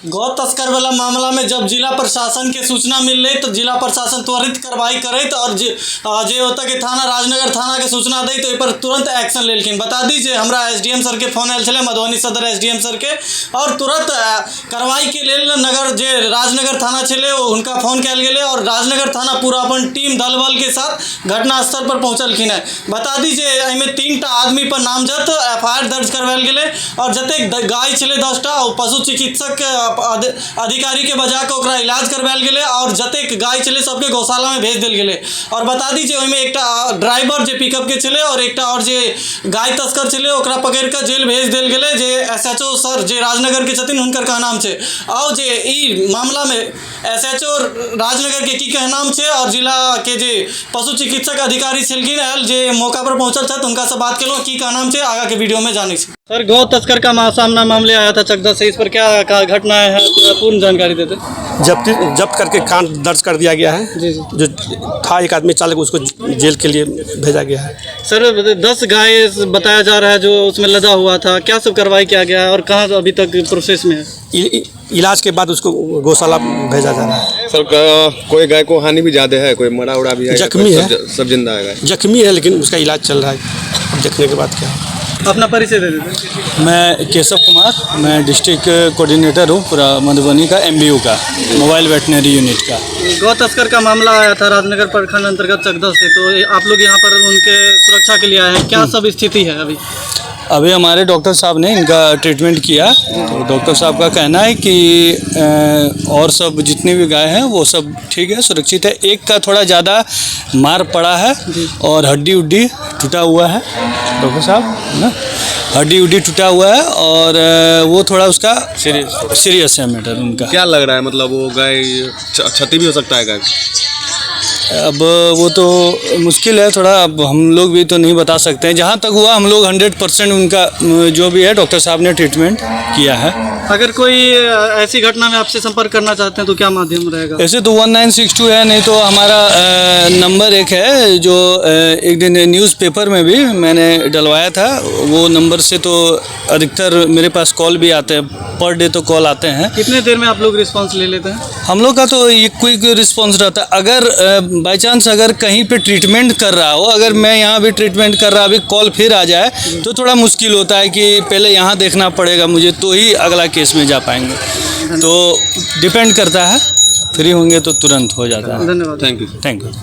गौ तस्कर वाला मामला में जब जिला प्रशासन के सूचना मिल रही तो जिला प्रशासन त्वरित कार्रवाई करे तो और जे होता कि थाना राजनगर थाना के सूचना दी तो पर तुरंत एक्शन लेकिन बता दीजिए हमरा एसडीएम सर के फोन आयल छे मधुबनी सदर एसडीएम सर के और तुरंत कार्रवाई के लिए नगर जे राजनगर थाना छे उनका फोन कल गए और राजनगर थाना पूरा अपन टीम दल बल के साथ घटनास्थल पर पहुँचलखिन है। बता दीजिए एमें 3टा आदमी पर नामजद एफआईआर दर्ज करवाल गए और जतेक गाय छे 10टा पशु चिकित्सक अधिकारी के बजा के ओकरा इलाज करवाल गए और जतेक गाय चले सबके गौशाला में भेज दिल गए। और बता दीजिए ओहिमे एक ड्राइवर जे पिकअप के चले और एक और जे गाय तस्कर चले ओकरा पकड़ के जेल भेज दिल गए। जे एसएचओ सर जे राजनगर के छथिन हुनकर का नाम छे और जे ई मामला में एसएचओ राजनगर के की कह नाम छे और जिला के जे पशु चिकित्सक अधिकारी छलखिन जे मौका पर पहुंचल छथि उनका से बात केलो की का नाम छे आगा के वीडियो में जाने छे। सर गौ तस्कर का सामना मामले आया था चकदा से, इस पर क्या घटना है पूर्ण जानकारी देते। जब्त करके कांड दर्ज कर दिया गया है। जी जी। जो था एक आदमी चालक उसको जेल के लिए भेजा गया है। सर 10 गाय बताया जा रहा है जो उसमें लदा हुआ था, क्या सब कार्रवाई किया गया है और कहाँ अभी तक प्रोसेस में है? इलाज के बाद उसको गौशाला भेजा जा रहा है। सर कोई गाय को हानि भी ज़्यादा है, कोई मरा उड़ा भी है, जख्मी है, सब जिंदा है। जख्मी है लेकिन उसका इलाज चल रहा है, देखने के बाद क्या है। अपना परिचय दे देते। मैं केशव कुमार, मैं डिस्ट्रिक्ट कोऑर्डिनेटर हूँ पूरा मधुबनी का एमबीयू का मोबाइल वेटनरी यूनिट का। गौ तस्कर का मामला आया था राजनगर प्रखंड अंतर्गत चकदा से, तो आप लोग यहाँ पर उनके सुरक्षा के लिए आए हैं, क्या सब स्थिति है अभी? अभी हमारे डॉक्टर साहब ने इनका ट्रीटमेंट किया तो डॉक्टर साहब का कहना है कि और सब जितनी भी गाय हैं वो सब ठीक है, सुरक्षित है। एक का थोड़ा ज़्यादा मार पड़ा है और हड्डी उड्डी टूटा हुआ है, डॉक्टर साहब ना, हड्डी उड्डी टूटा हुआ है और वो थोड़ा उसका सीरियस है मैटर उनका। क्या लग रहा है, मतलब वो गाय क्षति भी हो सकता है गाय? अब वो तो मुश्किल है थोड़ा, अब हम लोग भी तो नहीं बता सकते हैं। जहाँ तक हुआ हम लोग 100% उनका जो भी है डॉक्टर साहब ने ट्रीटमेंट किया है। अगर कोई ऐसी घटना में आपसे संपर्क करना चाहते हैं तो क्या माध्यम रहेगा? ऐसे तो 1962 है, नहीं तो हमारा नंबर एक है जो एक दिन न्यूज़पेपर में भी मैंने डलवाया था, वो नंबर से तो अधिकतर मेरे पास कॉल भी आते हैं, पर डे तो कॉल आते हैं। कितने देर में आप लोग रिस्पांस ले लेते हैं? हम लोग का तो ये क्विक रिस्पांस रहता है। अगर बाई चांस अगर कहीं पे ट्रीटमेंट कर रहा हो, अगर मैं यहाँ भी ट्रीटमेंट कर रहा अभी कॉल फिर आ जाए तो थोड़ा मुश्किल होता है कि पहले यहाँ देखना पड़ेगा मुझे तो ही अगला केस में जा पाएंगे। तो डिपेंड करता है, फ्री होंगे तो तुरंत हो जाता है। धन्यवाद। Thank you.